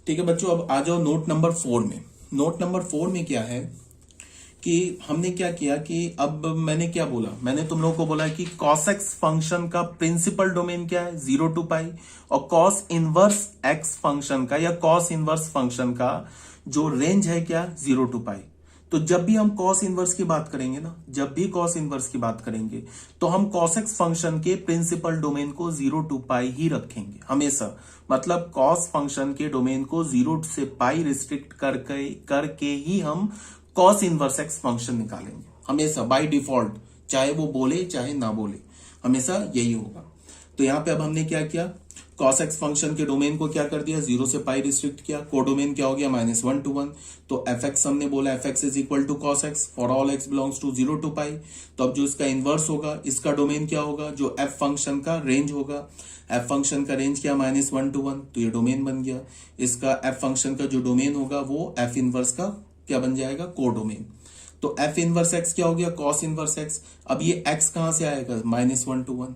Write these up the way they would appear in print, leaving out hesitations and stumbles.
ठीक है बच्चों, अब आ जाओ नोट नंबर 4 में। नोट नंबर 4 में क्या है कि हमने क्या किया कि अब मैंने क्या बोला, मैंने तुम लोगों को बोला कि cos x फंक्शन का प्रिंसिपल डोमेन क्या है 0 to पाई, और cos इनवर्स x फंक्शन का या cos इनवर्स फंक्शन का जो रेंज है क्या 0 to पाई। तो जब भी हम cos इनवर्स की बात करेंगे ना, जब भी cos इनवर्स की बात करेंगे तो हम cos x फंक्शन के प्रिंसिपल डोमेन को 0 to पाई ही रखेंगे हमेशा। मतलब cos फंक्शन के डोमेन को 0 से पाई रिस्ट्रिक्ट करके ही हम cos इनवर्स x फंक्शन निकालेंगे हमेशा बाय डिफॉल्ट, चाहे वो बोले चाहे ना बोले, हमेशा यही होगा। तो यहां पे अब हमने क्या किया, cos x फंक्शन के डोमेन को क्या कर दिया 0 से पाई रिस्ट्रिक्ट किया, कोडोमेन क्या हो गया -1 to 1। तो fx हमने बोला fx is equal to cos x for all x belongs to 0 to पाई। तो अब जो इसका इनवर्स होगा, इसका डोमेन क्या होगा, जो f फंक्शन का रेंज होगा, f फंक्शन का रेंज क्या -1 to 1, तो ये डोमेन बन गया। इसका f फंक्शन का जो डोमेन होगा वो f इनवर्स का क्या बन जाएगा, कोडोमेन। तो f इनवर्स x क्या हो गया, cos इनवर्स x। अब ये x कहां से आएगा, -1 to 1।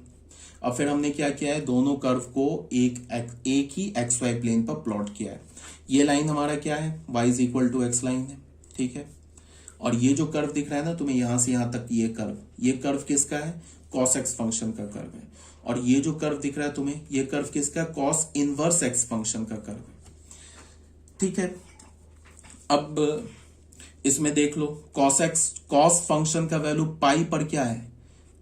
अब फिर हमने क्या किया है, दोनों कर्व को एक ही XY प्लेन पर प्लॉट किया है। ये लाइन हमारा क्या है, y is equal to x line है, ठीक है। और ये जो कर्व दिख रहा है ना तुम्हें यहां से यहां तक, ये कर्व किसका है, cos x फंक्शन का कर्व है। और ये जो कर्व दिख रहा है तुम्हें, ये कर्व किसका, cos इनवर्स x फंक्शन का कर्व है, ठीक है। अब इसमें देख लो cos फंक्शन का वैल्यू पाई पर क्या है,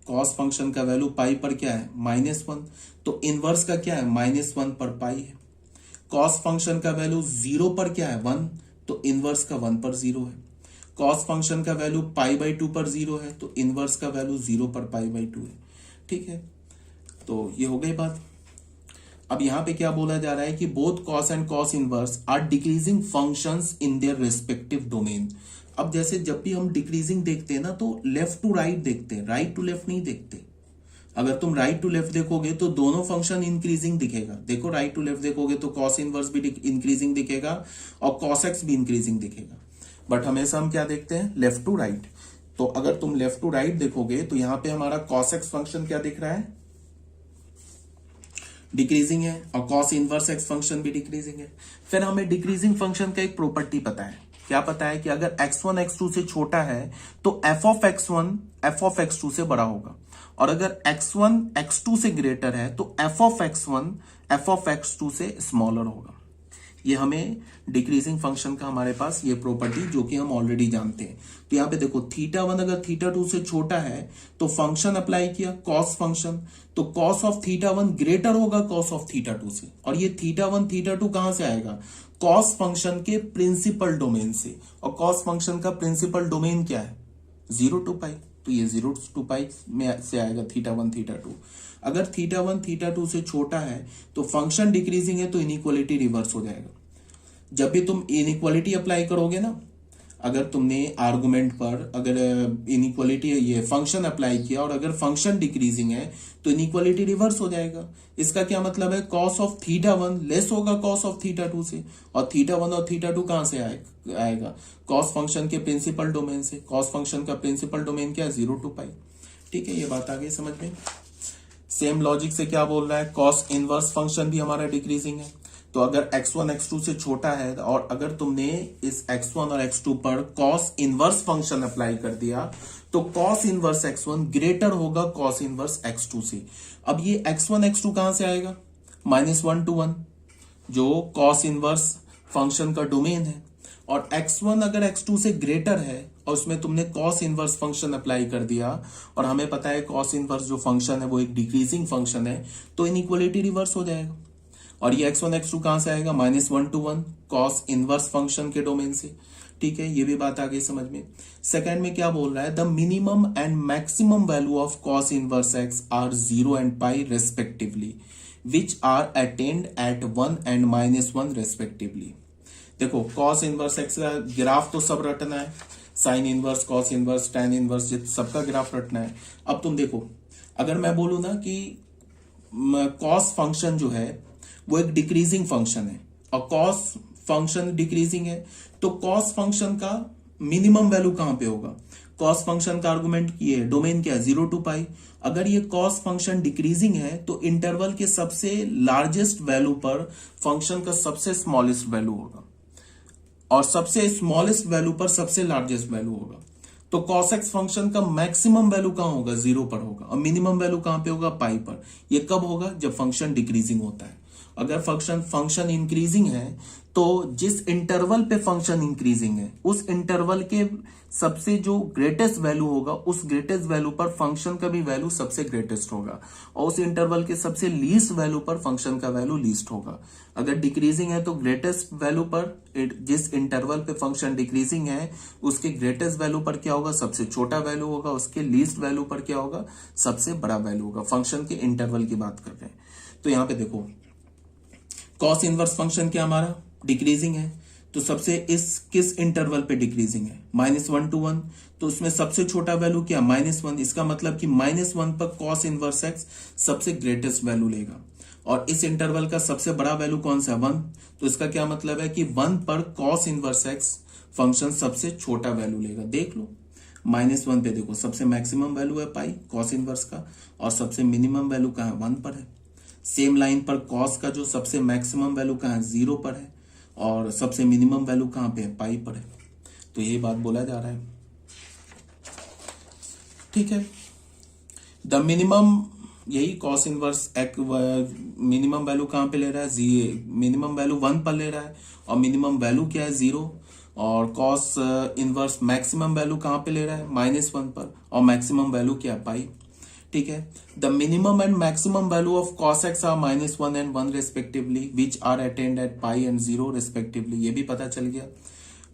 cos फंक्शन का वैल्यू पाई पर क्या है -1, तो इनवर्स का क्या है -1 पर पाई है। cos फंक्शन का वैल्यू 0 पर क्या है 1, तो इनवर्स का 1 पर 0 है। cos फंक्शन का वैल्यू π/2 पर 0 है, तो इनवर्स का वैल्यू 0 पर π/2 है, ठीक है। तो ये हो गई बात। अब यहां पे क्या बोला जा रहा है कि both cos and cos inverse are decreasing functions in their respective domain. अब जैसे जब भी हम डिक्रीजिंग देखते हैं ना तो लेफ्ट टू राइट देखते हैं, राइट टू लेफ्ट नहीं देखते। अगर तुम राइट टू लेफ्ट देखोगे तो दोनों फंक्शन इंक्रीजिंग दिखेगा। देखो राइट टू लेफ्ट देखोगे तो cos इनवर्स भी इंक्रीजिंग दिखेगा और cos x भी इंक्रीजिंग दिखेगा। बट हमेशा हम क्या देखते हैं, लेफ्ट टू राइट। तो अगर तुम लेफ्ट टू राइट देखोगे तो यहां पे हमारा cos x फंक्शन क्या दिख रहा है, डिक्रीजिंग है, और cos इनवर्स x फंक्शन भी डिक्रीजिंग है। फिर हमें डिक्रीजिंग फंक्शन का एक प्रॉपर्टी पता है, क्या पता है कि अगर x1 x2 से छोटा है तो f of x1 f of x2 से बड़ा होगा, और अगर x1 x2 से ग्रेटर है तो f of x1 f of x2 से स्मॉलर होगा। ये हमें डिक्रीजिंग फंक्शन का हमारे पास ये प्रॉपर्टी जो कि हम ऑलरेडी जानते हैं। तो यहाँ पे देखो θ1 अगर θ2 से छोटा है तो फंक्शन अप्लाई किया cos फंक्शन, तो cos ऑफ θ1 ग्रेटर होगा cos ऑफ θ2 से। और ये θ1 θ2 कहां से आएगा, cos फंक्शन के प्रिंसिपल डोमेन से। और cos फंक्शन का प्रिंसिपल डोमेन क्या है 0 to पाई, तो ये 0 to पाई में से आएगा θ1 θ2। अगर θ1 θ2 से छोटा है तो फंक्शन डिक्रीजिंग है तो इनइक्वालिटी रिवर्स हो जाएगा। जब भी तुम इनइक्वालिटी अप्लाई करोगे ना, अगर तुमने आर्गुमेंट पर अगर इनइक्वालिटी ये फंक्शन अप्लाई किया और अगर फंक्शन डिक्रीजिंग है तो इनइक्वालिटी रिवर्स हो जाएगा। इसका क्या मतलब है, cos ऑफ θ1 लेस होगा cos ऑफ θ2 से, और θ1 और θ2 कहां से आएगा, cos फंक्शन के प्रिंसिपल डोमेन से। cos फंक्शन का प्रिंसिपल डोमेन क्या है 0 to पाई, ठीक है। ये बात आ गई समझ में। सेम लॉजिक से क्या बोल रहा है, cos इनवर्स फंक्शन भी हमारा डिक्रीजिंग है। तो अगर x1 x2 से छोटा है और अगर तुमने इस x1 और x2 पर cos इनवर्स फंक्शन अप्लाई कर दिया तो cos इनवर्स x1 ग्रेटर होगा cos इनवर्स x2 से। अब ये x1 x2 कहां से आएगा, -1 to 1 जो cos इनवर्स फंक्शन का डोमेन है, और x1 अगर x2 से ग्रेटर है और उसमें तुमने cos इनवर्स फंक्शन अप्लाई कर दिया, और हमें पता है cos इनवर्स जो फंक्शन है वो एक डिक्रीजिंग फंक्शन है, तो इनइक्वालिटी रिवर्स हो जाएगा। और ये x1 x2 कहां से आएगा, -1 to 1 cos इनवर्स फंक्शन के डोमेन से, ठीक है। ये भी बात आ गई समझ में। सेकंड में क्या बोल रहा है, the minimum and maximum value of cos inverse x are 0 and pi respectively which are attained at 1 and -1 respectively. देखो cos इनवर्स x का ग्राफ तो सब रटना है, sine inverse cos inverse tan inverse सबका ग्राफ रटना है। अब तुम देखो, अगर मैं बोलूं ना कि cos फंक्शन जो है वो एक डिक्रीजिंग फंक्शन है और cos फंक्शन डिक्रीजिंग है, तो cos फंक्शन का मिनिमम वैल्यू कहां पे होगा? कॉस फंक्शन का आर्गुमेंट ये है, डोमेन क्या है 0 to पाई। अगर ये कॉस फंक्शन डिक्रीजिंग है तो इंटरवल के सबसे लार्जेस्ट वैल्यू पर फंक्शन का सबसे स्मॉलेस्ट वैल्यू होगा और सबसे स्मॉलेस्ट वैल्यू पर सबसे लार्जेस्ट वैल्यू होगा। तो cos x फंक्शन का मैक्सिमम वैल्यू कहां होगा? 0 पर होगा और मिनिमम वैल्यू कहां पे होगा? पाई पर। ये कब होगा? जब फंक्शन डिक्रीजिंग होता है। अगर फंक्शन इंक्रीजिंग है तो जिस इंटरवल पे फंक्शन इंक्रीजिंग है उस इंटरवल के सबसे जो ग्रेटेस्ट वैल्यू होगा उस ग्रेटेस्ट वैल्यू पर फंक्शन का भी वैल्यू सबसे ग्रेटेस्ट होगा और उस इंटरवल के सबसे लीस्ट वैल्यू पर फंक्शन का वैल्यू लीस्ट होगा। अगर डिक्रीजिंग है तो ग्रेटेस्ट वैल्यू पर, जिस इंटरवल पे फंक्शन डिक्रीजिंग है उसके ग्रेटेस्ट वैल्यू पर क्या होगा? सबसे छोटा वैल्यू होगा। उसके लीस्ट वैल्यू पर क्या होगा? सबसे बड़ा वैल्यू होगा। फंक्शन के इंटरवल की बात कर रहे हैं। तो यहां पे देखो कॉस इनवर्स फंक्शन क्या हमारा डिक्रीजिंग है, तो सबसे इस किस इंटरवल पे डिक्रीजिंग है? -1 to 1। तो उसमें सबसे छोटा वैल्यू क्या? -1। इसका मतलब कि -1 पर कॉस इनवर्स एक्स सबसे ग्रेटेस्ट वैल्यू लेगा और इस इंटरवल का सबसे बड़ा वैल्यू कौन सा है? 1। तो इसका क्या मतलब है कि 1 पर कॉस इनवर्स एक्स फंक्शन सबसे छोटा वैल्यू लेगा। देख लो -1 पे देखो सबसे मैक्सिमम वैल्यू है पाई कॉस इनवर्स का और सबसे मिनिमम वैल्यू कहां है? 1 पर है। सेम लाइन पर कॉस का जो सबसे मैक्सिमम वैल्यू कहां है? 0 पर है और सबसे मिनिमम वैल्यू कहां पे है? पाई पर है। तो यही बात बोला जा रहा है। ठीक है, द मिनिमम यही कॉस इनवर्स एक मिनिमम वैल्यू कहां पे ले रहा है? मिनिमम वैल्यू 1 पर ले रहा है और मिनिमम वैल्यू क्या है? 0। और कॉस इनवर्स मैक्सिमम वैल्यू कहां पे ले रहा है? -1 पर और मैक्सिमम वैल्यू क्या है? पाई। ठीक है, the minimum and maximum value of cos x are -1 and 1 respectively which are attained at pi and 0 respectively. ये भी पता चल गया।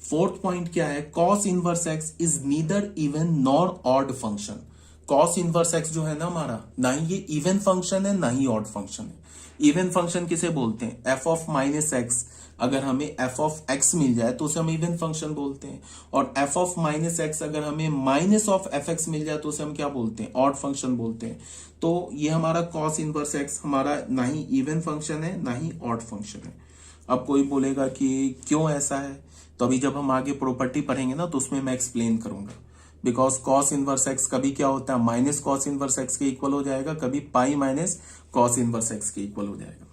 फोर्थ पॉइंट क्या है? cos inverse x is neither even nor odd function. cos inverse x जो है ना हमारा, ना ही ये इवन फंक्शन है ना ही ऑड फंक्शन है। इवन फंक्शन किसे बोलते हैं? f of -x। अगर हमें f ऑफ x मिल जाए तो उसे हम इवन फंक्शन बोलते हैं और f ऑफ -x अगर हमें माइनस ऑफ fx मिल जाए तो उसे हम क्या बोलते हैं? ऑड फंक्शन बोलते हैं। तो ये हमारा cos इनवर्स x हमारा ना ही इवन फंक्शन है ना ही ऑड फंक्शन है। अब कोई बोलेगा कि क्यों ऐसा है, तो अभी जब हम आगे प्रॉपर्टी पढ़ेंगे ना तो उसमें मैं एक्सप्लेन करूंगा। बिकॉज cos इनवर्स x कभी क्या होता है? माइनस cos इनवर्स x के इक्वल हो जाएगा, कभी pi minus cos inverse x के इक्वल हो जाएगा।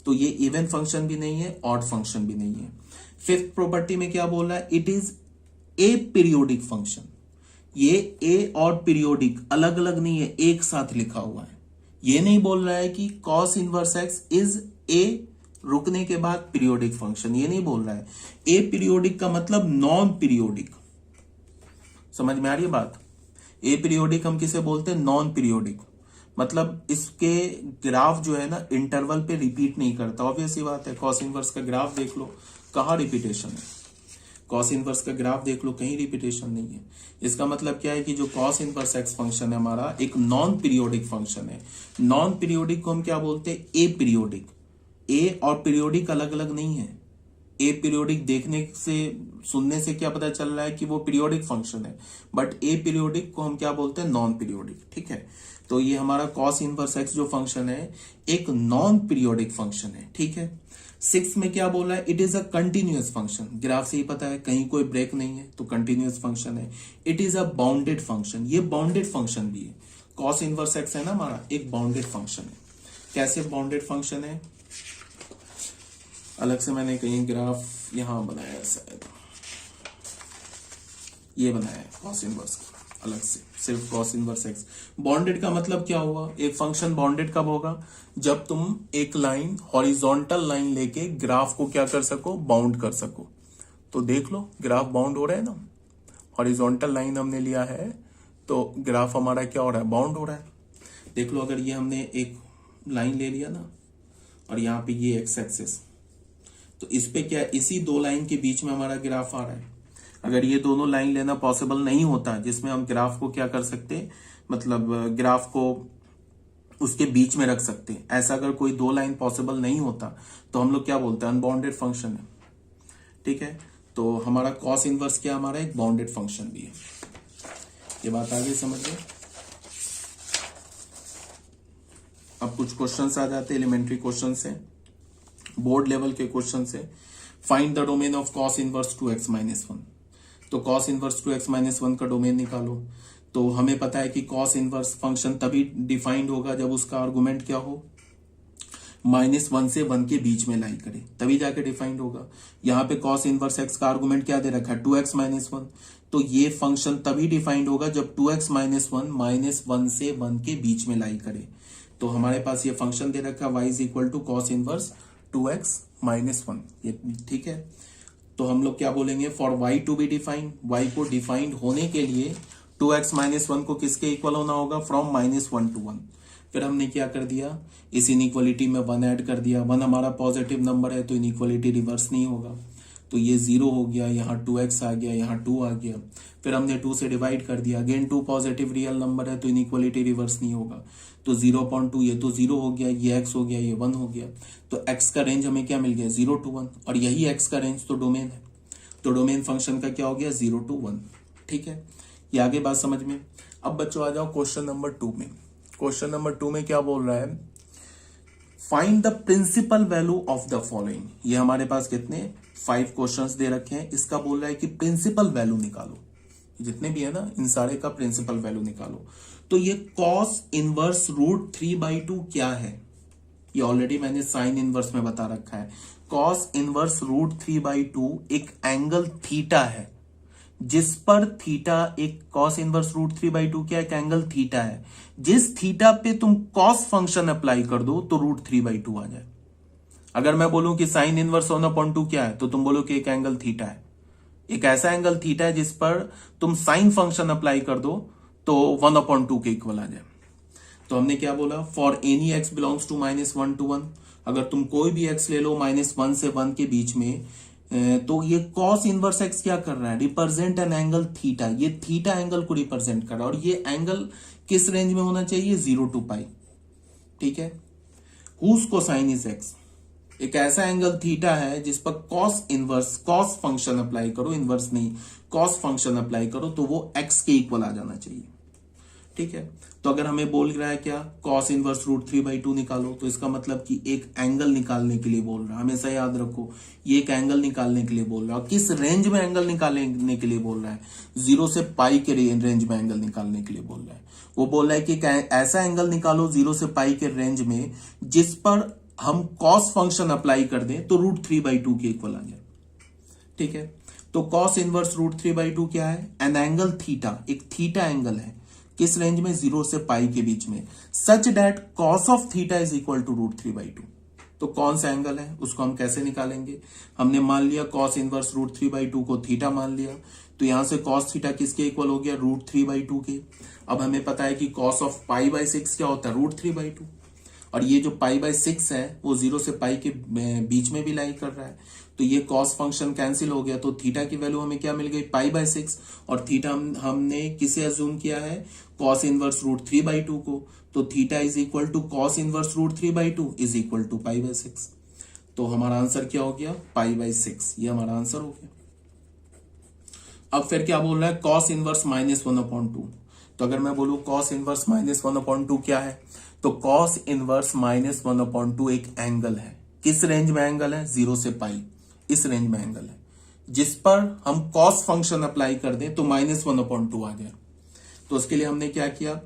तो ये इवन फंक्शन भी नहीं है, ऑड फंक्शन भी नहीं है। फिफ्थ प्रॉपर्टी में क्या बोल रहा है? It is a periodic function. ये ए और पीरियोडिक अलग अलग नहीं है, एक साथ लिखा हुआ है। ये नहीं बोल रहा है कि cos inverse x is a रुकने के बाद पीरियोडिक फंक्शन, ये नहीं बोल रहा है। ए पीरियोडिक का मतलब नॉन पीरियोडिक। समझ में आ रही है बात? ए पीरियोडिक हम किसे बोलते हैं? Non periodic. मतलब इसके ग्राफ जो है ना इंटरवल पे रिपीट नहीं करता। ऑब्वियस ही बात है, कॉस इनवर्स का ग्राफ देख लो, कहां रिपीटेशन है? कॉस इनवर्स का ग्राफ देख लो, कहीं रिपीटेशन नहीं है। इसका मतलब क्या है कि जो कॉस इनवर्स एक्स फंक्शन है हमारा एक नॉन पीरियोडिक फंक्शन है। नॉन पीरियोडिक को हम क्या बोलते हैं? ए पीरियोडिक। ए और पीरियोडिक अलग अलग नहीं है। ए पीरियोडिक देखने से सुनने से क्या पता चल रहा है कि वो पीरियोडिक फंक्शन है, बट ए पीरियोडिक को हम क्या बोलते हैं? Non periodic. ठीक है, तो ये हमारा cos इनवर्स x जो फंक्शन है एक नॉन पीरियोडिक फंक्शन है। ठीक है, 6 में क्या बोला है? It is a continuous function. Graph से ही पता है कहीं कोई ब्रेक नहीं है तो कंटिन्यूअस फंक्शन है। It is a bounded function. ये बाउंडेड फंक्शन भी है। cos इनवर्स x है ना हमारा, एक बाउंडेड फंक्शन है। कैसे बाउंडेड फंक्शन है? अलग से मैंने कहीं ग्राफ यहां बनाया है, शायद ये बनाया है cos इनवर्स का अलग से, सिर्फ cos इनवर्स x। बाउंडेड का मतलब क्या हुआ? एक फंक्शन बाउंडेड कब होगा? जब तुम एक लाइन हॉरिजॉन्टल लाइन लेके ग्राफ को क्या कर सको? बाउंड कर सको। तो देख लो ग्राफ बाउंड हो रहा है ना, हॉरिजॉन्टल लाइन हमने लिया है तो ग्राफ हमारा क्या हो रहा है? बाउंड हो रहा है। देख लो अगर ये हमने एक लाइन ले लिया ना और यहाँ पे ये एक्स एक्सिस, तो इस पे क्या, इसी दो लाइन के बीच में हमारा ग्राफ आ रहा है। अगर ये दोनों लाइन लेना पॉसिबल नहीं होता जिसमें हम ग्राफ को क्या कर सकते, मतलब ग्राफ को उसके बीच में रख सकते, ऐसा अगर कोई दो लाइन पॉसिबल नहीं होता तो हम लोग क्या बोलते हैं? अनबाउंडेड फंक्शन है। ठीक है, तो हमारा cos इनवर्स क्या हमारा एक बाउंडेड फंक्शन भी है। ये बात आगे समझ गए? अब कुछ क्वेश्चंस आ जाते हैं, एलिमेंट्री क्वेश्चन से, बोर्ड लेवल के क्वेश्चन से। Find the domain of cos inverse 2x - 1। तो कॉस इनवर्स 2x माइनस 1 का डोमेन निकालो। तो हमें पता है कि कॉस इनवर्स फंक्शन तभी डिफाइंड होगा जब उसका आर्गुमेंट क्या हो, -1 से 1 के बीच में लाई करे, तभी जाके डिफाइंड होगा। यहाँ पे कॉस इनवर्स x का आर्गुमेंट क्या दे रखा है, 2x माइनस 1। तो ये फंक्शन तभी डिफाइंड होगा जब 2x माइनस 1 -1 से 1 के बीच में लाई करे। तो हमारे पास ये फंक्शन दे रखा है y is equal to cos inverse 2x minus 1, ये ठीक है। तो हम लोग क्या बोलेंगे, for y to be defined, y को डिफाइंड होने के लिए 2x माइनस 1 को किसके इक्वल होना होगा, फ्रॉम -1 to 1। फिर हमने क्या कर दिया, इस इनइक्वालिटी में 1 ऐड कर दिया। 1 हमारा पॉजिटिव नंबर है तो इनइक्वालिटी रिवर्स नहीं होगा, तो ये 0 हो गया, यहाँ 2x आ गया, यहाँ 2 आ गया। फिर हमने 2 से डिवाइड कर दिया, अगेन 2 पॉजिटिव रियल नंबर है तो इनइक्वालिटी रिवर्स नहीं होगा, तो 0.2 ये तो 0 हो गया, ये x हो गया, ये 1 हो गया। तो x का रेंज हमें क्या मिल गया, 0 to 1, और यही x का रेंज तो डोमेन है। तो डोमेन फंक्शन का क्या हो गया, 0 to 1, ठीक है। ये आगे बात समझ में। अब बच्चों आ जाओ क्वेश्चन नंबर 2 में। क्वेश्चन नंबर 2 में क्या बोल रहा है, find the principal value of the following. ये हमारे पास कितने 5 क्वेश्चंस दे रखे हैं, इसका बोल रहा है कि प्रिंसिपल वैल्यू निकालो, जितने भी है ना इन सारे का प्रिंसिपल वैल्यू निकालो। तो ये कॉस इनवर्स √3/2 क्या है, ये ऑलरेडी मैंने साइन इनवर्स में बता रखा है। कॉस इनवर्स √3/2 एक एंगल थीटा है, जिस पर थीटा, एक कॉस इनवर्स √3/2 क्या एक एंगल थीटा है, जिस थीटा पे तुम कॉस फंक्शन अप्लाई कर दो तो √3/2 आ जाए। अगर मैं बोलूं कि साइन इनवर्स 1/2 क्या है, तो तुम बोलो कि एक एंगल थीटा है, एक ऐसा एंगल थीटा है जिस पर तुम साइन फंक्शन अप्लाई कर दो तो 1/2 के इक्वल आ जाए। तो हमने क्या बोला, for any x belongs to -1 to 1, अगर तुम कोई भी x ले लो -1 से 1 के बीच में, तो ये कॉस इनवर्स x क्या कर रहा है, रिप्रेजेंट एन एंगल थीटा, ये थीटा एंगल को रिप्रेजेंट कर रहा है, और ये एंगल किस रेंज में होना चाहिए, 0 to π, ठीक है। हुज कोसाइन इज x, एक ऐसा एंगल थीटा है जिस पर cos inverse, cos function apply करो, इनवर्स नहीं, कॉस फंक्शन अप्लाई करो तो वो x के इक्वल आ जाना चाहिए, ठीक है। तो अगर हमें बोल रहा है क्या, कॉस इनवर्स √3/2 निकालो, तो इसका मतलब कि एक एंगल निकालने के लिए बोल रहा है, हमेशा याद रखो ये एक एंगल निकालने के लिए बोल रहा है। किस रेंज में एंगल निकालने के लिए बोल रहा है, 0 से π के रेंज में एंगल निकालने के लिए बोल रहा है। वो बोल रहा है कि ऐसा एंगल निकालो 0 से π के रेंज में जिस पर हम कॉस फंक्शन अप्लाई कर दें तो √3/2 के इक्वल आ जाए, ठीक है। तो कॉस इनवर्स √3/2 क्या है, एन एंगल थीटा, एक थीटा एंगल है, किस रेंज में, 0 से π के बीच में, such that cos of theta is equal to √3/2। तो कौन सा एंगल है उसको हम कैसे निकालेंगे, हमने मान लिया कॉस इनवर्स √3/2 को थीटा मान लिया, तो यहां से कॉस थीटा किसके इक्वल हो गया, √3/2 के। अब हमें पता है कि कॉस ऑफ π/6 क्या होता है, √3/2, और ये जो π/6 है वो 0 से π के बीच में भी लाई कर रहा है, तो ये कॉस फंक्शन कैंसिल हो गया, तो थीटा की वैल्यू हमें क्या मिल गई, π/6, और थीटा हमने किसे अज्यूम किया है, कॉस इनवर्स √3/2 को, तो theta is equal to cos inverse √3/2 is equal to π/6। तो हमारा आंसर क्या हो गया, π/6, ये हमारा आंसर हो गया। अब फिर क्या बोल रहा है, कॉस इनवर्स -1/2। तो अगर मैं बोलूं कॉस इनवर्स -1/2 क्या है, तो कॉस इनवर्स -1/2 एक एंगल है, किस रेंज में एंगल है, 0 से π, इस रेंज में एंगल है, जिस पर हम कॉस फंक्शन अप्लाई कर दें तो -1/2 आ जाए। तो उसके लिए हमने क्या किया,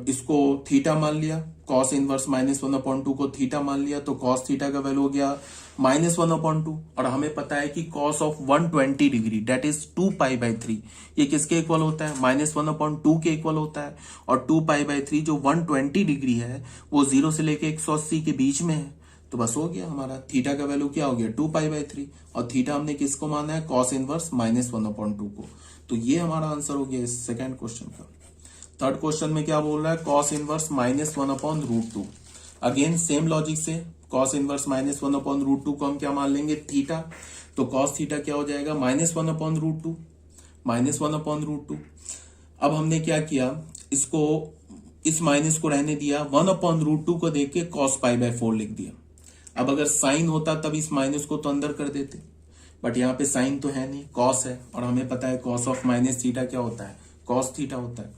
इसको थीटा मान लिया, कॉस इनवर्स -1/2 को थीटा मान लिया, तो कॉस थीटा का वैल्यू हो गया -1/2, और हमें पता है कि cos of 120 degree that is 2π/3, ये किसके इक्वल होता है, -1/2 के इक्वल होता है, और 2π/3 जो 120 डिग्री है वो 0 से लेके 180 के बीच में है। तो बस हो गया, हमारा थीटा का वैल्यू क्या हो गया, 2π/3, और थीटा हमने किसको माना है, कॉस इनवर्स -1/2 को। तो ये हमारा आंसर हो गया इस सेकेंड क्वेश्चन का। थर्ड क्वेश्चन में क्या बोल रहा है, cos inverse -1/√2। Again same logic से कॉस इनवर्स -1/√2 को हम क्या मान लेंगे, थीटा, तो कॉस थीटा क्या हो जाएगा, -1/√2, -1/√2। अब हमने क्या किया, इसको, इस माइनस को रहने दिया, 1/√2 को देख के cos π/4 लिख दिया। अब अगर साइन होता तब इस माइनस को तो अंदर कर देते, बट यहाँ पे साइन तो है नहीं, कॉस है, और हमें पता है कॉस ऑफ माइनस थीटा क्या होता है, कॉस थीटा होता है।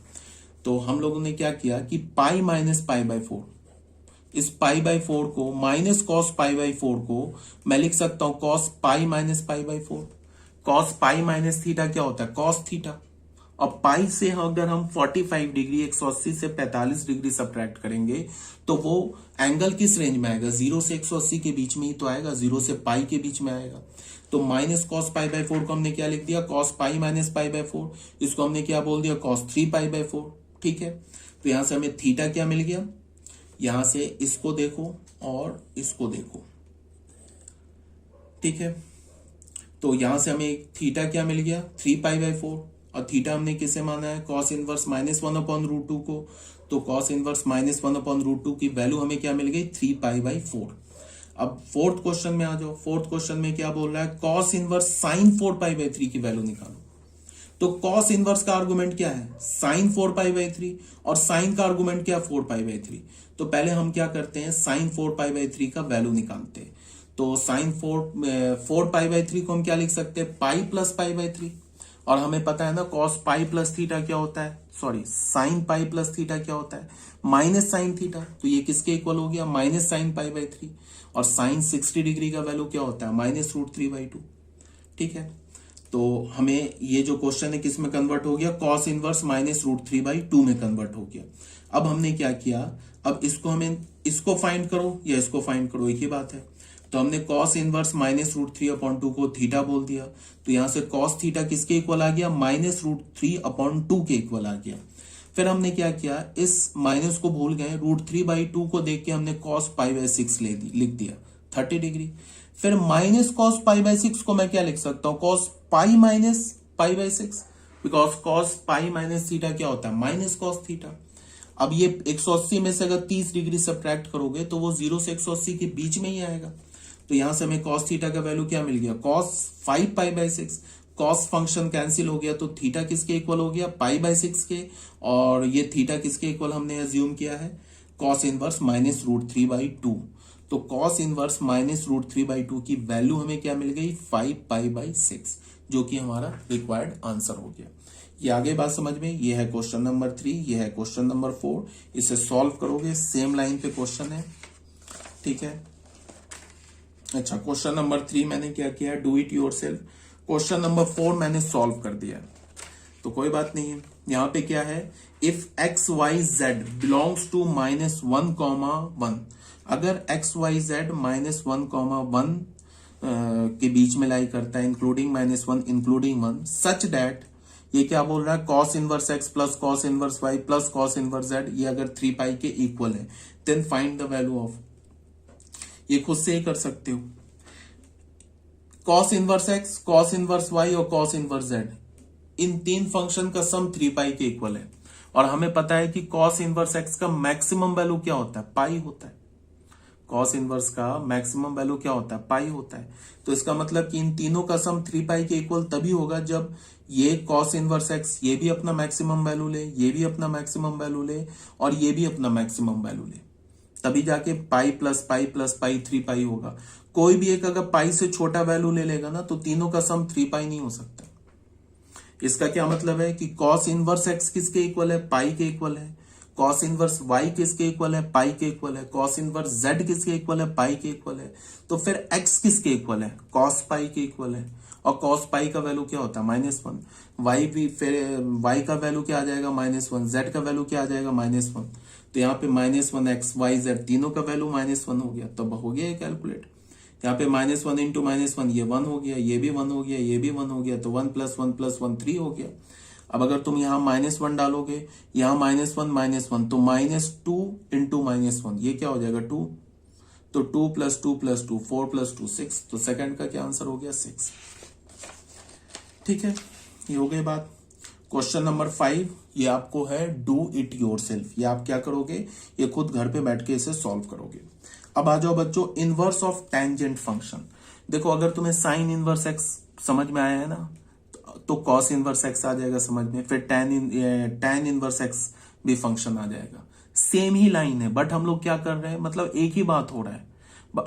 तो हम लोगों ने क्या किया कि पाई माइनस π/4, इस π/4 को माइनस कॉस π/4 को मैं लिख सकता हूं cos pi minus π/4, cos pi minus theta क्या होता है, कॉस थीटा। अब पाई से अगर हम 45 डिग्री 180 से 45 डिग्री सब्ट्रैक्ट करेंगे तो वो एंगल किस रेंज में आएगा, 0 से 180 के बीच में ही तो आएगा, 0 से पाई के बीच में आएगा। तो माइनस कॉस पाई बाय 4 को हमने क्या लिख दिया, cos pi minus pi by 4, इसको हमने क्या बोल दिया, कॉस 3 पाई बाय 4। ठीक है, तो यहां से हमें थीटा क्या मिल गया, यहां से इसको देखो और इसको देखो। ठीक है, तो यहां से हमें थीटा क्या मिल गया, 3 पाई बाय 4, और थीटा हमने किसे माना है, कॉस इनवर्स -1/√2 को। तो कॉस इनवर्स -1/√2 की वैल्यू हमें क्या मिल गई, 3 पाई बाय 4। अब फोर्थ क्वेश्चन में आ जाओ। फोर्थ क्वेश्चन में क्या बोल रहा है, cos inverse sine 4 pi by 3 की वैल्यू निकालो। तो कॉस इनवर्स का आर्गुमेंट क्या है, साइन 4 पाई बाय 3, और साइन का आर्गुमेंट क्या, 4 पाई बाय 3। तो पहले हम क्या करते हैं, साइन 4 पाई बाय 3 का वैल्यू निकालते हैं। तो साइन 4 पाई बाय 3 को हम क्या लिख सकते हैं, पाई प्लस पाई बाय 3। और हमें पता है ना कॉस पाई प्लस थीटा क्या होता है, sorry sine pi plus theta क्या होता है, माइनस साइन थीटा। तो ये किसके इक्वल हो गया, माइनस साइन पाई बाय 3। और साइन 60 डिग्री का वैल्यू क्या होता है, -√3/2। ठीक है, तो हमें ये जो क्वेश्चन है किस में कन्वर्ट हो गया, कॉस इनवर्स -√3/2 में कन्वर्ट हो गया। अब हमने क्या किया, अब इसको हमें इसको फाइंड करो या इसको फाइंड करो, एक ही बात है। तो हमने कॉस इनवर्स -√3/2 को थीटा बोल दिया। तो यहां से कॉस थीटा किसके इक्वल आ गया, -√3/2 के इक्वल आ गया। फिर हमने क्या किया, इस माइनस को भूल गए, √3/2 को देख के हमने कॉस पाई बाय 6 लिख दिया 30 डिग्री। फिर माइनस कॉस पाई बाय 6 को मैं क्या लिख सकता हूं, cos pi minus pi by 6, because cos pi minus theta क्या होता है, माइनस कॉस थीटा। अब ये 180 में से अगर 30 डिग्री सब्ट्रैक्ट करोगे तो वो 0 से 180 के बीच में ही आएगा। तो यहां से हमें कॉस थीटा का वैल्यू क्या मिल गया, cos 5 pi by 6। Cos function cancel हो गया तो थीटा किसके इक्वल हो गया, पाई बाय 6 के। और ये थीटा किसके इक्वल हमने एज्यूम किया है, कॉस इनवर्स -√3/2। तो कॉस इनवर्स -√3/2 की वैल्यू हमें क्या मिल गई, 5 पाई बाय 6, जो कि हमारा रिक्वायर्ड आंसर हो गया। ये आगे बात समझ में, ये है क्वेश्चन नंबर 3, ये है क्वेश्चन नंबर 4। इसे सॉल्व करोगे, सेम लाइन पे क्वेश्चन है। ठीक है, अच्छा क्वेश्चन नंबर 3 मैंने क्या किया, do it yourself. Question number 4 मैंने सॉल्व कर दिया, तो कोई बात नहीं है। यहां पे क्या है, इफ XYZ बिलोंग्स टू -1, अगर XYZ -1, के बीच में लाई करता है, इंक्लूडिंग -1 इंक्लूडिंग 1, सच दैट, ये क्या बोल रहा है, cos inverse x plus cos inverse y plus cos inverse z, ये अगर 3 पाई के इक्वल है, then find the value of. ये खुद से ही कर सकते हो, cos inverse x, cos inverse y और कॉस इनवर्स z, इन तीन फंक्शन का सम 3 पाई के इक्वल है। और हमें पता है कि कॉस इनवर्स x का मैक्सिमम वैल्यू क्या होता है, पाई होता है। कॉस इनवर्स का मैक्सिमम वैल्यू क्या होता है, पाई होता है। तो इसका मतलब कि इन तीनों का सम 3 पाई के इक्वल तभी होगा जब ये कॉस इनवर्स x ये भी अपना मैक्सिमम वैल्यू ले, ये भी अपना मैक्सिमम वैल्यू ले, और ये भी अपना मैक्सिमम वैल्यू ले, तभी जाके पाई प्लस पाई 3 पाई होगा। कोई भी एक अगर पाई से छोटा वैल्यू ले लेगा ना तो तीनों का सम 3 पाई नहीं हो सकता। इसका क्या मतलब है कि कॉस इनवर्स x किसके इक्वल है, पाई के इक्वल है। कॉस इनवर्स y किसके इक्वल है, पाई के इक्वल है। कॉस इनवर्स z किसके इक्वल है, पाई के इक्वल है। तो फिर x किसके इक्वल है, कॉस पाई के इक्वल है। और कॉस पाई का वैल्यू क्या होता है, -1। y भी फिर y का वैल्यू क्या आ जाएगा, -1। z का वैल्यू क्या आ जाएगा, -1। तो यहाँ पे -1 x y z तीनों का वैल्यू -1 हो गया, तब हो गया कैलकुलेट। यहाँ पे -1 इंटू -1 ये 1 हो गया, ये भी 1 हो गया, ये भी 1 हो गया, तो 1 + 1 + 1 3 हो गया। अब अगर तुम यहाँ -1 डालोगे, यहाँ -1 तो -2 इंटू -1 ये क्या हो जाएगा, 2। तो 2 + 2 + 2 4 + 2 6। तो सेकंड का क्या आंसर हो गया, 6। ठीक है, ये हो गई बात। क्वेश्चन नंबर 5 ये आपको है डू इट योरसेल्फ। ये आप क्या करोगे, ये खुद घर पे बैठ के इसे सॉल्व करोगे। अब आ जाओ बच्चों, इनवर्स ऑफ टेंजेंट फंक्शन। देखो अगर तुम्हें साइन इनवर्स x समझ में आया है ना, तो कॉस इनवर्स x आ जाएगा समझ में, फिर टैन इनवर्स x भी फंक्शन आ जाएगा। सेम ही लाइन है, बट हम लोग क्या कर रहे हैं, मतलब एक ही बात हो रहा है।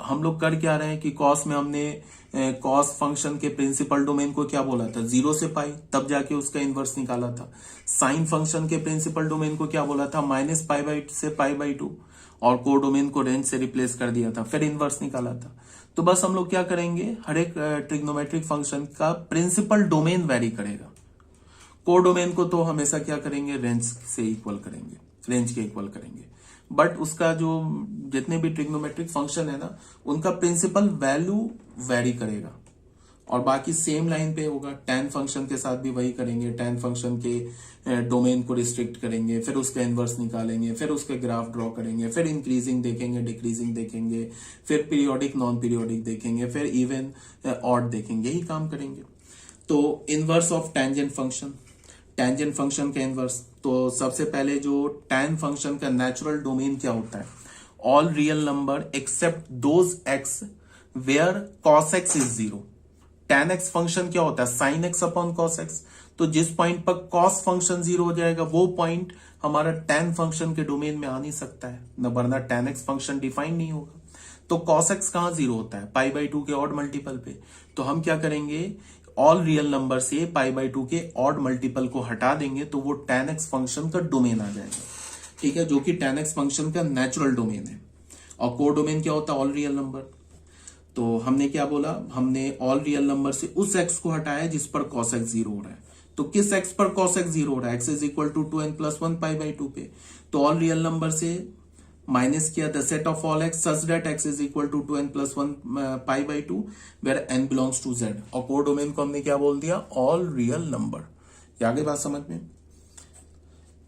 हम लोग कर क्या रहे हैं कि कॉस में हमने कॉस फंक्शन के प्रिंसिपल डोमेन को क्या बोला था, 0 से पाई, तब जाके उसका इनवर्स निकाला था। साइन फंक्शन के प्रिंसिपल डोमेन को क्या बोला था, -π/2 से π/2, और को डोमेन को रेंज से रिप्लेस कर दिया था, फिर इनवर्स निकाला था। तो बस हम लोग क्या करेंगे, हर एक ट्रिग्नोमेट्रिक फंक्शन का प्रिंसिपल डोमेन वेरी करेगा। कोडोमेन को तो हमेशा क्या करेंगे, रेंज से इक्वल करेंगे, रेंज के इक्वल करेंगे। बट उसका जो जितने भी ट्रिग्नोमेट्रिक फंक्शन है ना, उनका प्रिंसिपल वैल्यू वेरी करेगा। और बाकी सेम लाइन पे होगा। टैन फंक्शन के साथ भी वही करेंगे, टैन फंक्शन के डोमेन को रिस्ट्रिक्ट करेंगे, फिर उसका इनवर्स निकालेंगे, फिर उसके ग्राफ ड्रॉ करेंगे, फिर इंक्रीजिंग देखेंगे, डिक्रीजिंग देखेंगे, फिर पीरियोडिक नॉन पीरियोडिक देखेंगे, फिर इवन ऑड देखेंगे, यही काम करेंगे। तो inverse of tangent function, tangent function का इनवर्स, तो सबसे पहले जो टैन फंक्शन का नेचुरल डोमेन क्या होता है, all real number except those x where cos x is zero. tan x function क्या होता है, sine x upon cos x. तो जिस पॉइंट पर कॉस फंक्शन जीरो हो जाएगा वो पॉइंट हमारा tan फंक्शन के डोमेन में आ नहीं सकता है, न वरना tan x फंक्शन डिफाइन नहीं होगा। तो cos x कहां जीरो होता है, पाई बाई 2 के ऑड मल्टीपल पे। तो हम क्या करेंगे, ऑल रियल नंबर से पाई बाई 2 के ऑड मल्टीपल को हटा देंगे तो वो tan x फंक्शन का डोमेन आ जाएगा, ठीक है, जो कि tan x फंक्शन का नेचुरल डोमेन है। और को डोमेन क्या होता है, ऑल रियल नंबर। तो हमने क्या बोला, हमने ऑल रियल नंबर से उस x को हटाया जिस पर cos x जीरो हो रहा है। तो किस x पर cos x जीरो हो रहा है, x is equal to 2n+1 pi by 2 पे। तो ऑल रियल नंबर से माइनस किया the set of all x such that x is equal to 2n+1 pi by 2 where n belongs to z। और को domain को हमने क्या बोल दिया, ऑल रियल नंबर। आगे बात समझ में।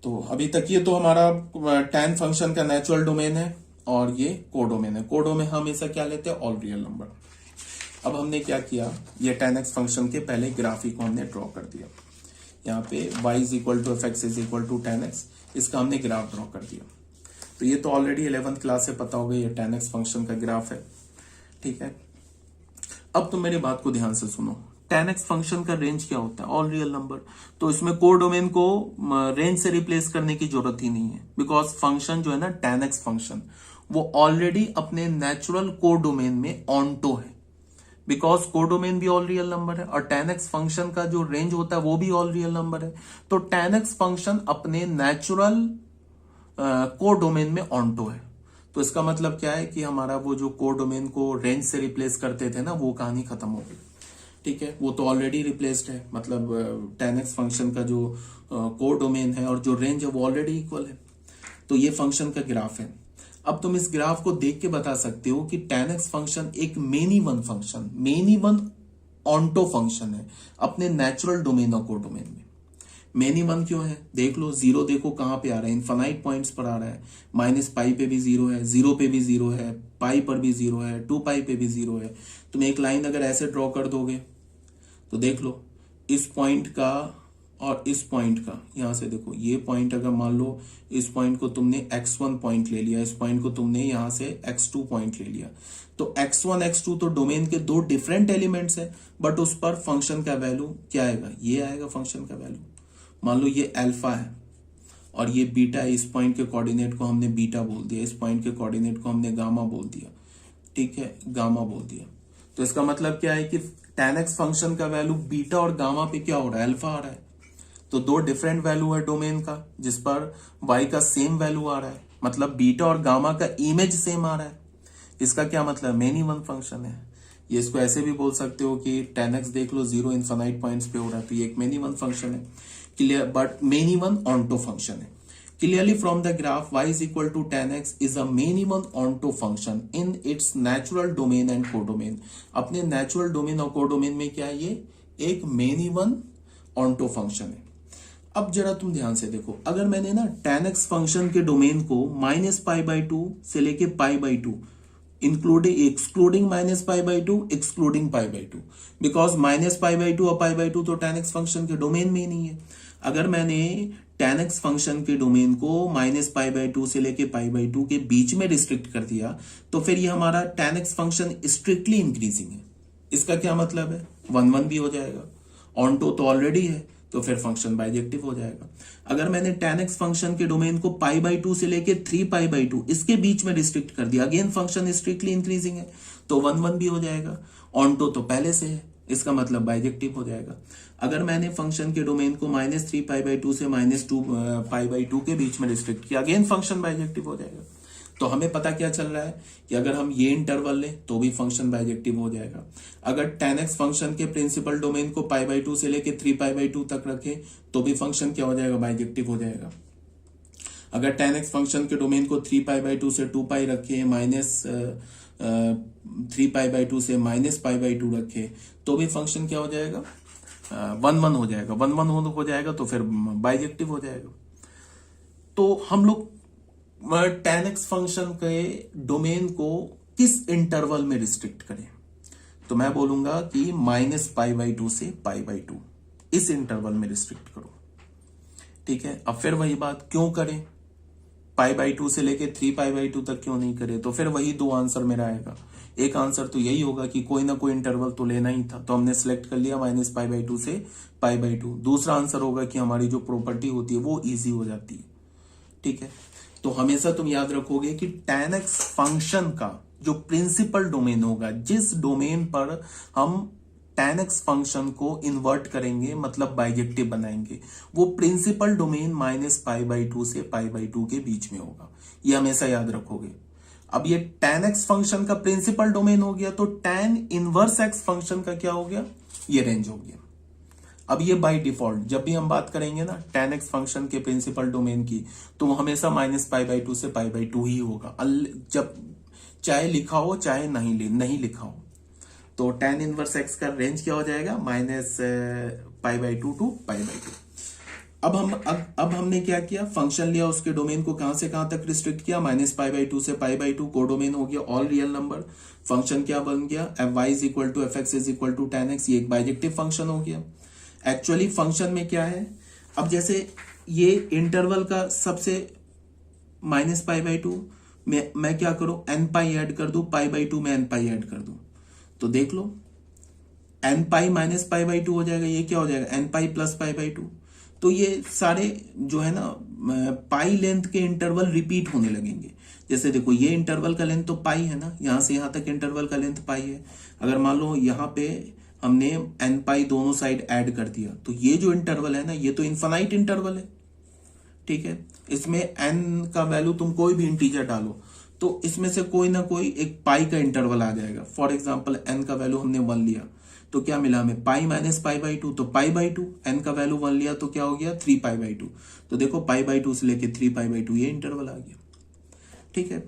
तो अभी तक ये तो हमारा टैन फंक्शन का नेचुरल डोमेन है और ये कोडोमेन है। कोडोमेन हमेशा क्या लेते हैं, ऑल रियल नंबर। अब हमने क्या किया, ये tan x फंक्शन के पहले ग्राफिक को हमने ड्रॉ कर दिया। यहाँ पे y is equal to fx is equal to tan x, इसका हमने ग्राफ ड्रॉ कर दिया। तो ये तो ऑलरेडी 11th क्लास से पता होगा, ये tan x फंक्शन का ग्राफ है, ठीक है। अब तुम मेरी बात को ध्यान से सुनो, tan x फंक्शन का रेंज क्या होता है, ऑल रियल नंबर। तो इसमें कोडोमेन को रेंज से रिप्लेस करने की जरूरत ही नहीं है, बिकॉज फंक्शन जो है ना tan x फंक्शन, वो ऑलरेडी अपने नेचुरल कोडोमेन में ऑनटो है, बिकॉज कोडोमेन भी ऑल रियल नंबर है और tan x फंक्शन का जो रेंज होता है वो भी ऑल रियल नंबर है। तो tan x फंक्शन अपने नेचुरल कोडोमेन में ऑनटो है। तो इसका मतलब क्या है कि हमारा वो जो कोडोमेन को रेंज से रिप्लेस करते थे ना, वो कहानी खत्म हो गई, ठीक है, वो तो ऑलरेडी रिप्लेस्ड है। मतलब tan x फंक्शन का जो कोडोमेन है और जो रेंज है वो ऑलरेडी इक्वल है। तो ये फंक्शन का ग्राफ है। अब तुम इस ग्राफ को देख के बता सकते हो कि tan x फंक्शन एक many one function, many one onto function है अपने नेचुरल डोमेन और कोडोमेन में। मेनी वन क्यों है, देख लो, जीरो देखो कहां पे आ रहा है, इनफाइनाइट पॉइंट्स पर आ रहा है। माइनस पाई पे भी जीरो है, जीरो पे भी जीरो है, पाई पर भी जीरो है, 2 पाई पे भी जीरो है। तुम एक लाइन अगर ऐसे ड्रॉ कर दोगे तो देख लो, इस पॉइंट का और इस पॉइंट का, यहां से देखो, ये पॉइंट अगर मान लो इस पॉइंट को तुमने x1 पॉइंट ले लिया, इस पॉइंट को तुमने यहां से x2 पॉइंट ले लिया, तो x1 x2 तो डोमेन के दो डिफरेंट एलिमेंट्स है, बट उस पर फंक्शन का वैल्यू क्या आएगा, ये आएगा फंक्शन का वैल्यू। मान लो ये अल्फा है और ये बीटा है, इस पॉइंट के कोऑर्डिनेट को हमने बीटा बोल दिया, इस पॉइंट के कोऑर्डिनेट को हमने गामा बोल दिया, ठीक है, गामा बोल दिया। तो इसका मतलब क्या है कि tan x फंक्शन का वैल्यू बीटा और गामा पे क्या हो रहा है, अल्फा आ रहा है। तो दो डिफरेंट वैल्यू है डोमेन का, जिस पर y का सेम वैल्यू आ रहा है, मतलब बीटा और गामा का इमेज सेम आ रहा है। इसका क्या मतलब, मेनी वन फंक्शन है। ये इसको ऐसे भी बोल सकते हो कि tan x देख लो, जीरो इनफाइनाइट पॉइंट्स पे हो रहा है, तो ये एक मेनी वन फंक्शन है, clear, but many one onto function है। Clearly from the graph y is equal to tan x is a minimum onto function in its natural domain and codomain। अपने natural domain और codomain में क्या है, ये एक minimum onto function है। अब जरा तुम ध्यान से देखो, अगर मैंने ना tan x फंक्शन के डोमेन को -π/2 से लेके π/2 इंक्लूडिंग एक्सक्लूडिंग -π/2 एक्सक्लूडिंग π/2, बिकॉज -π/2 और π/2 तो tan x फंक्शन के डोमेन में ही नहीं है। अगर मैंने tan x फंक्शन के डोमेन को -π/2 से लेके π/2 के बीच में रिस्ट्रिक्ट कर दिया, तो फिर ये हमारा tan x function strictly increasing है। इसका क्या मतलब है, 1 1 भी हो जाएगा, ऑन्टो तो ऑलरेडी है, तो फिर फंक्शन बाइजेक्टिव हो जाएगा। अगर मैंने tan x फंक्शन के डोमेन को π/2 से लेके 3π/2 इसके बीच में रिस्ट्रिक्ट कर दिया, अगेन फंक्शन स्ट्रिक्टली इंक्रीजिंग है, तो 1 1 भी हो जाएगा, ऑन्टो तो पहले से है, इसका मतलब बाइजेक्टिव हो जाएगा। अगर मैंने फंक्शन के डोमेन को -3π/2 से -2π/2 के बीच में रिस्ट्रिक्ट किया, अगेन फंक्शन बाइजेक्टिव हो जाएगा। तो हमें पता क्या चल रहा है कि अगर हम ये इंटरवल लें तो भी फंक्शन बाइजेक्टिव हो जाएगा। अगर tan x फंक्शन के प्रिंसिपल डोमेन को π/2 से लेके 3π/2 तक रखें तो भी फंक्शन क्या हो जाएगा, बाइजेक्टिव हो जाएगा। अगर tan x फंक्शन के डोमेन को 3π/2 से 2π रखे, माइनस 3π/2 से -π/2 रखे तो भी फंक्शन क्या हो जाएगा, 1 1 हो जाएगा। 1 1 हो जाएगा तो फिर बाइजेक्टिव हो जाएगा। तो हम लोग tan x फंक्शन के डोमेन को किस इंटरवल में रिस्ट्रिक्ट करें, तो मैं बोलूंगा कि -π/2 से π/2 इस इंटरवल में रिस्ट्रिक्ट करो। ठीक है, अब फिर वही बात, क्यों करें π/2 से लेके 3π/2 तक क्यों नहीं करे, तो फिर वही दो आंसर मेरा आएगा। एक आंसर तो यही होगा कि कोई ना कोई इंटरवल तो लेना ही था, तो हमने सिलेक्ट कर लिया -π/2 से π/2। दूसरा आंसर होगा कि हमारी जो प्रॉपर्टी होती है वो इजी हो जाती है। ठीक है, तो हमेशा तुम याद रखोगे कि tan x फंक्शन का जो प्रिंसिपल डोमेन होगा, जिस डोमेन पर हम tan x फंक्शन को इन्वर्ट करेंगे मतलब बाइजेक्टिव बनाएंगे, वो प्रिंसिपल डोमेन -π/2 से π/2 के बीच में होगा। ये हमेशा याद रखोगे। अब ये tan x फंक्शन का प्रिंसिपल डोमेन हो गया, तो tan इनवर्स x फंक्शन का क्या हो गया, ये रेंज हो गया। अब ये बाय डिफॉल्ट जब भी हम बात करेंगे ना tan x फंक्शन के प्रिंसिपल डोमेन की, तो वो हमेशा -π/2 से π/2 ही होगा, जब चाहे लिखा हो चाहे नहीं लिखा हो। तो tan इनवर्स x का रेंज क्या हो जाएगा, -π/2 टू π/2। अब हमने क्या किया, फंक्शन लिया, उसके डोमेन को कहां से कहां तक रिस्ट्रिक्ट किया, -π/2 से π/2। को डोमेन हो गया ऑल रियल नंबर। फंक्शन क्या बन गया, fy = fx = tan x, ये एक बाइजेक्टिव फंक्शन हो गया। एक्चुअली फंक्शन में क्या है, अब जैसे ये इंटरवल का सबसे -π/2 में मैं क्या करूं, nπ ऐड कर दूं, π/2 में nπ ऐड कर दूं, तो देख लो nπ -π/2 हो जाएगा। ये क्या हो जाएगा, nπ + π/2। तो ये सारे जो है ना पाई लेंथ के इंटरवल रिपीट होने लगेंगे। जैसे देखो ये इंटरवल का लेंथ तो पाई है ना, यहां से यहां तक इंटरवल का लेंथ पाई है। अगर मान लो यहाँ पे हमने nπ दोनों साइड ऐड कर दिया, तो ये जो इंटरवल है ना, ये तो इनफाइनाइट इंटरवल है। ठीक है, इसमें n का वैल्यू तुम कोई भी इंटीजर डालो तो इसमें से कोई ना कोई एक पाई का इंटरवल आ जाएगा। फॉर एग्जांपल n का वैल्यू हमने 1 लिया तो क्या मिला हमें, पाई -π/2, तो π/2। n का वैल्यू 1 लिया तो क्या हो गया, 3π/2। तो देखो π/2 से लेके 3π/2 ये इंटरवल आ गया। ठीक है,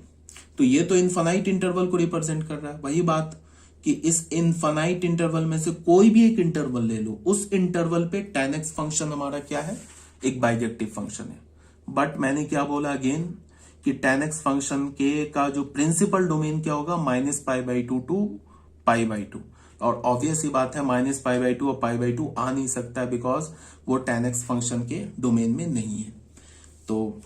तो ये तो इनफाइनाइट इंटरवल को रिप्रेजेंट कर रहा है। वही बात कि इस इनफाइनाइट इंटरवल में से कोई भी एक इंटरवल ले लो, उस इंटरवल पे tan x फंक्शन हमारा क्या है, एक बाइजेक्टिव फंक्शन है। बट मैंने क्या बोला अगेन कि tan x फंक्शन के का जो प्रिंसिपल डोमेन क्या होगा, -π/2 टू π/2। और ऑब्वियस ही बात है -π/2 और π/2 आ नहीं सकता है, बिकॉज वो tan x फंक्शन के डोमेन में नहीं है। तो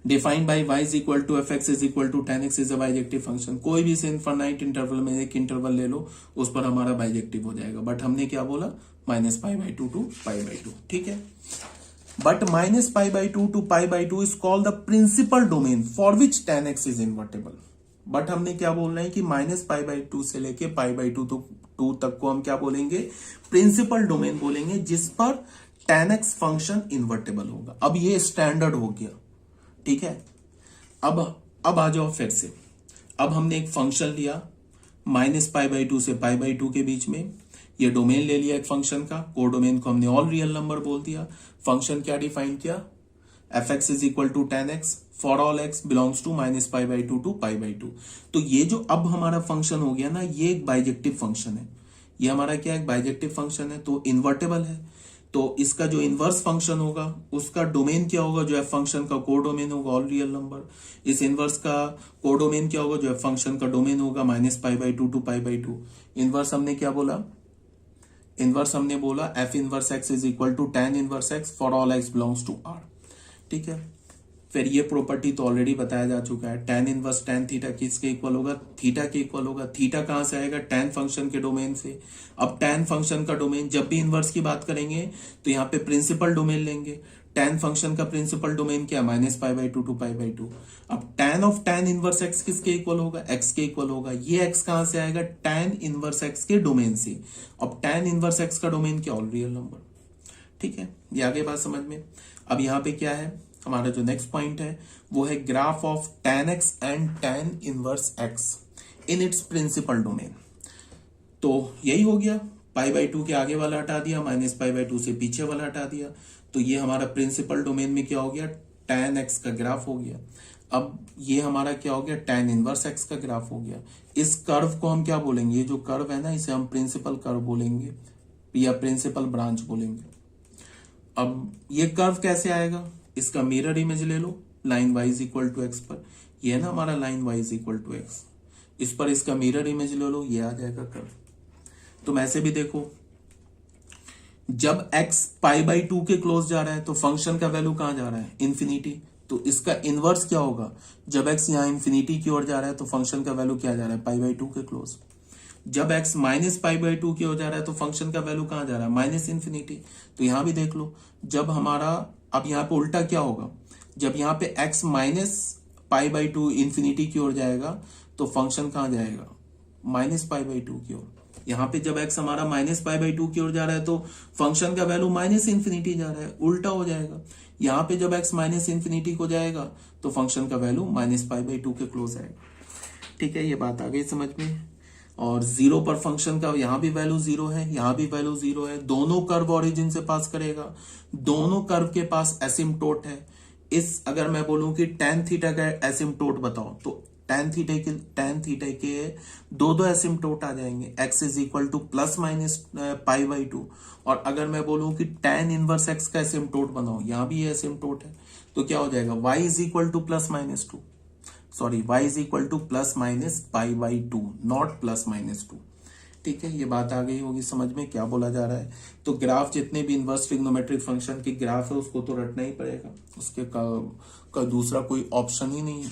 defined by y = fx = tan x is a bijective function. कोई भी से इनफाइनाइट इंटरवल में एक इंटरवल ले लो, उस पर हमारा बाइजेक्टिव हो जाएगा। बट हमने क्या बोला, -π/2 टू π/2। ठीक है, but -π/2 to π/2 is called the principal domain for which tan x is invertible. But हमने क्या बोल रहे हैं कि -π/2 से लेके π/2 2 तक को हम क्या बोलेंगे, प्रिंसिपल डोमेन बोलेंगे, जिस पर tan x फंक्शन इन्वर्टेबल होगा। अब ये स्टैंडर्ड हो गया। ठीक है, अब आ जाओ फिर से। अब हमने एक फंक्शन लिया -π/2 से π/2 के बीच में, ये डोमेन ले लिया एक फंक्शन का, को डोमेन को हमने ऑल रियल नंबर बोल दिया। फंक्शन क्या डिफाइन किया, fx = tan x for all x belongs to -π/2 to π/2। तो ये जो अब हमारा फंक्शन हो गया ना, ये एक बाइजेक्टिव फंक्शन है। ये हमारा क्या, एक बाइजेक्टिव फंक्शन है, तो इन्वर्टेबल है। तो इसका जो इनवर्स फंक्शन होगा उसका डोमेन क्या होगा, जो एफ फंक्शन का को डोमेन होगा ऑल रियल नंबर। इस इनवर्स का को डोमेन क्या होगा, जो एफ फंक्शन का डोमेन होगा -π/2 टू π/2। इनवर्स हमने क्या बोला, इनवर्स हमने बोला f inverse x = tan inverse x for all x belongs to r। ठीक है, फिर ये प्रॉपर्टी तो ऑलरेडी बताया जा चुका है, tan इनवर्स tan थीटा किसके इक्वल होगा, थीटा के इक्वल होगा। थीटा कहां से आएगा, tan फंक्शन के डोमेन से। अब tan फंक्शन का डोमेन, जब भी इनवर्स की बात करेंगे तो यहाँ पे प्रिंसिपल डोमेन लेंगे। tan फंक्शन का प्रिंसिपल डोमेन क्या, -π/2 टू π/2। अब tan of tan inverse x किसके इक्वल होगा, x के इक्वल होगा। ये x कहां से आएगा, tan इनवर्स x के डोमेन से। अब tan इनवर्स x का डोमेन क्या, ऑल रियल नंबर। ठीक है, ये आगे बात समझ में। अब यहाँ पे क्या है, हमारा जो नेक्स्ट पॉइंट है वो है graph of tan x and tan inverse x in its principal domain. तो यही हो गया, π/2 के आगे वाला हटा दिया, -π/2 से पीछे वाला हटा दिया, तो ये हमारा प्रिंसिपल डोमेन में क्या हो गया, tan x का ग्राफ हो गया। अब ये हमारा क्या हो गया, tan इनवर्स x का ग्राफ हो गया। इस कर्व को हम क्या बोलेंगे, ये जो कर्व है ना इसे हम प्रिंसिपल कर्व बोलेंगे या प्रिंसिपल ब्रांच बोलेंगे। अब ये कर्व कैसे आएगा, इसका मिरर इमेज ले लो line y is equal to x पर, ये है ना हमारा line y is equal to x, इस पर इसका मिरर इमेज ले लो, ये आ जाएगा कर्व। तुम ऐसे भी देखो, जब x π/2 के क्लोज जा रहा है तो फंक्शन का वैल्यू कहां जा रहा है, इंफिनिटी, तो इसका इनवर्स क्या होगा, जब x यहां इंफिनिटी की ओर जा रहा है तो फंक्शन का वैल्यू क्या जा रहा है, π/2 के क्लोज। जब x -π/2 की ओर जा रहा है तो फंक्शन का वैल्यू कहां जा रहा है, माइनस इंफिनिटी। तो यहां भी देख लो, जब हमारा अब यहां पे उल्टा क्या होगा, जब यहां पे x -π/2 इंफिनिटी की ओर जाएगा तो फंक्शन कहां जाएगा, -π/2 की ओर। यहां पे जब x हमारा -π/2 की ओर जा रहा है तो फंक्शन का वैल्यू माइनस इंफिनिटी जा रहा है, उल्टा हो जाएगा। यहां पे जब x माइनस इंफिनिटी को जाएगा तो फंक्शन का वैल्यू -π/2 के क्लोज आएगा। ठीक है, ये बात आ गई समझ में। और जीरो पर फंक्शन का यहां भी वैल्यू जीरो है, यहां भी वैल्यू जीरो है, दोनों कर्व ओरिजिन से पास करेगा, दोनों कर्व के पास एसिम्पटोट है। इस अगर मैं बोलूं कि tan थीटा का एसिम्पटोट बताओ तो tan थीटा के दो एसिम्पटोट आ जाएंगे, x इज इक्वल टू ±π/2। और अगर मैं बोलूं कि tan इनवर्स x का एसिम्पटोट बनाओ, यहां भी ये एसिम्पटोट है, तो क्या हो जाएगा, y is equal to +-2, sorry y is equal to +-π/2, not +-2। ठीक है, ये बात आ गई होगी समझ में क्या बोला जा रहा है। तो ग्राफ जितने भी इनवर्स ट्रिग्नोमेट्रिक फंक्शन के ग्राफ है उसको तो रटना ही पड़ेगा, उसके का दूसरा कोई ऑप्शन ही नहीं है।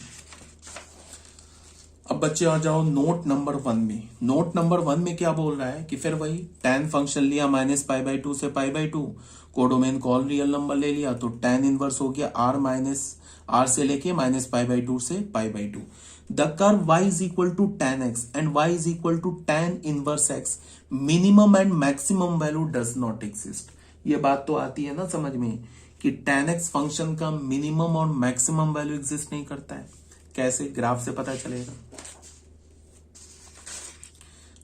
अब बच्चे आ जाओ नोट नंबर 1 में। नोट नंबर 1 में क्या बोल रहा है कि फिर वही tan फंक्शन लिया -π/2 से π/2, कोडोमेन कॉल रियल नंबर ले लिया, तो tan इनवर्स हो गया r से लेके -π/2 से π/2। The curve y is equal to tan x and y is equal to tan inverse x, minimum and maximum value does not exist. ये बात तो आती है ना समझ में कि tan x फंक्शन का मिनिमम और मैक्सिमम वैल्यू एग्जिस्ट नहीं करता है। कैसे, ग्राफ से पता चलेगा।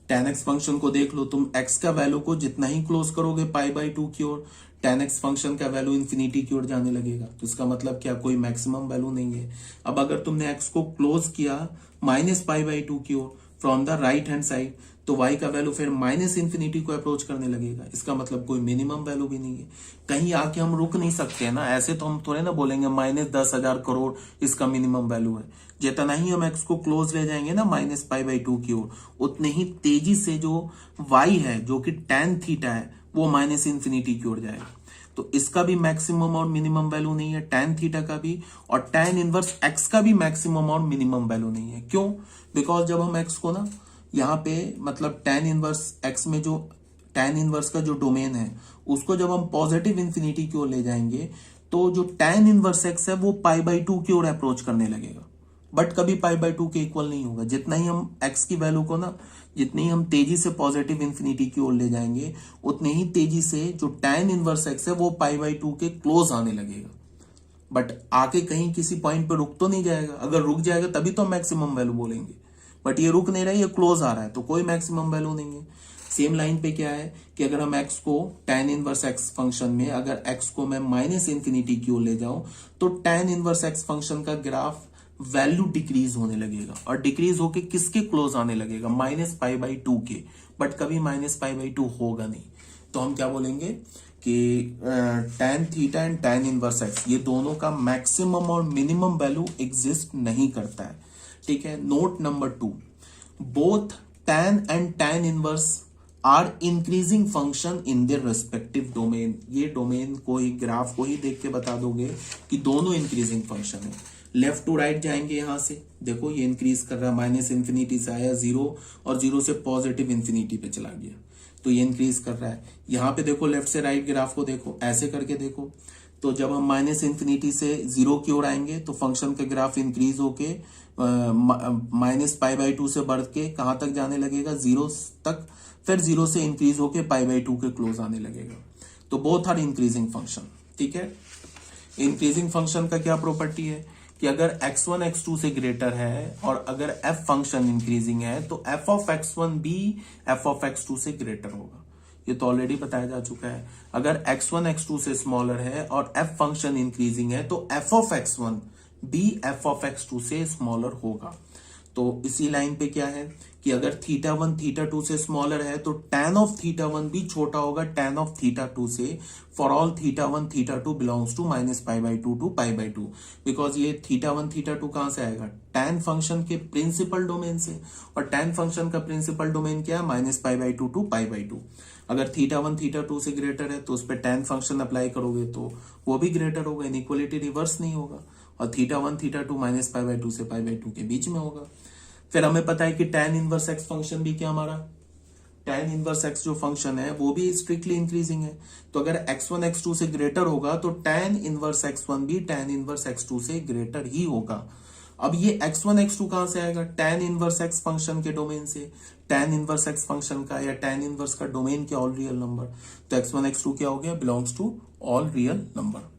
tan x फंक्शन को देख लो तुम, x का वैल्यू को जितना ही क्लोज करोगे π/2 की ओर, tan x फंक्शन का वैल्यू इंफिनिटी की ओर जाने लगेगा, तो इसका मतलब क्या, कोई मैक्सिमम वैल्यू नहीं है। अब अगर तुमने x को क्लोज किया -π/2 की ओर from the right hand side, तो y का वैल्यू फिर माइनस इंफिनिटी को अप्रोच करने लगेगा, इसका मतलब कोई मिनिमम वैल्यू भी नहीं है। कहीं आके हम रुक नहीं सकते है ना, ऐसे तो हम थोड़े ना बोलेंगे -10,000 करोड़ इसका मिनिमम वैल्यू है। जितना ही हम x को क्लोज ले जाएंगे ना -π/2 की ओर, उतने ही तेजी से जो y है जो कि tan थीटा है वो माइनस इंफिनिटी की ओर जाएगा। तो इसका भी मैक्सिमम और मिनिमम वैल्यू नहीं है, tan थीटा का भी, और tan इनवर्स x का भी मैक्सिमम और मिनिमम वैल्यू नहीं है। क्यों, बिकॉज जब हम x को ना यहाँ पे मतलब tan इनवर्स x में जो tan इनवर्स का जो डोमेन है उसको जब हम पॉजिटिव इंफिनिटी की ओर ले जाएंगे तो जो tan इनवर्स x है वो π/2 की ओर अप्रोच करने लगेगा, बट कभी π/2 के इक्वल नहीं होगा। जितना ही हम x की वैल्यू को ना, जितनी हम तेजी से पॉजिटिव इंफिनिटी की ओर ले जाएंगे उतने ही तेजी से जो tan इनवर्स x है वो π/2 के क्लोज आने लगेगा, बट आके कहीं किसी पॉइंट पे रुक तो नहीं जाएगा। अगर रुक जाएगा तभी तो मैक्सिमम वैल्यू बोलेंगे, बट ये रुक नहीं रहा है, ये क्लोज आ रहा है, तो कोई मैक्सिमम वैल्यू नहीं है। सेम लाइन पे क्या है कि अगर हम x को tan इनवर्स x फंक्शन में, अगर x को मैं माइनस इंफिनिटी की ओर ले जाऊं तो tan इनवर्स x फंक्शन का ग्राफ वैल्यू डिक्रीज होने लगेगा, और डिक्रीज होके किसके क्लोज आने लगेगा, -π/2 के, बट कभी -π/2 होगा नहीं। तो हम क्या बोलेंगे कि tan theta and tan inverse x ये दोनों का मैक्सिमम और मिनिमम वैल्यू एग्जिस्ट नहीं करता है। ठीक है, note number 2, both tan and tan inverse are increasing function in their respective domain. ये डोमेन को ही, ग्राफ को ही देख के बता दोगे कि दोनों इंक्रीजिंग फंक्शन है। लेफ्ट टू राइट जाएंगे, यहां से देखो ये इंक्रीज कर रहा है, माइनस इंफिनिटी से आया 0 और 0 से पॉजिटिव इंफिनिटी पे चला गया, तो ये इंक्रीज कर रहा है। यहाँ पे देखो लेफ्ट से राइट ग्राफ को देखो, ऐसे करके देखो, तो जब हम माइनस इंफिनिटी से 0 की ओर आएंगे तो फंक्शन का ग्राफ इंक्रीज होके -π/2 से बढ़ के कहां तक जाने लगेगा, 0 तक, फिर 0 से इंक्रीज होके π/2 के क्लोज आने लगेगा। तो बोथ आर इंक्रीजिंग फंक्शन। ठीक है, इंक्रीजिंग फंक्शन का क्या प्रॉपर्टी है कि अगर x1 x2 से ग्रेटर है और अगर f फंक्शन इंक्रीजिंग है तो f ऑफ x1 भी f ऑफ x2 से ग्रेटर होगा। ये तो ऑलरेडी बताया जा चुका है। अगर x1 x2 से स्मॉलर है और f फंक्शन इंक्रीजिंग है तो f ऑफ x1 भी f ऑफ x2 से स्मॉलर होगा। तो इसी लाइन पे क्या है कि अगर θ1 θ2 से स्मॉलर है तो tan ऑफ θ1 भी छोटा होगा tan ऑफ θ2 से, for all θ1 θ2 belongs to -π/2 to π/2, because ये θ1 θ2 कहां से आएगा, tan फंक्शन के प्रिंसिपल डोमेन से, और tan फंक्शन का प्रिंसिपल डोमेन क्या है, -π/2 टू π/2। अगर θ1 θ2 से ग्रेटर है तो उस पर tan फंक्शन अप्लाई करोगे तो वो भी ग्रेटर होगा, इनइक्वालिटी रिवर्स नहीं होगा, और θ1 θ2 -π/2 से π/2 के बीच में होगा। फिर हमें पता है कि tan इनवर्स x फंक्शन भी क्या हमारा, tan इनवर्स x जो फंक्शन है वो भी स्ट्रिक्टली इंक्रीजिंग है। तो अगर x1 x2 से ग्रेटर होगा तो tan इनवर्स x1 भी tan इनवर्स x2 से ग्रेटर ही होगा। अब ये x1 x2 कहां से आएगा, tan इनवर्स x फंक्शन के डोमेन से। tan इनवर्स x फंक्शन का या tan इनवर्स का डोमेन क्या, ऑल रियल नंबर, तो x1 x2 क्या हो गया, belongs to all real number.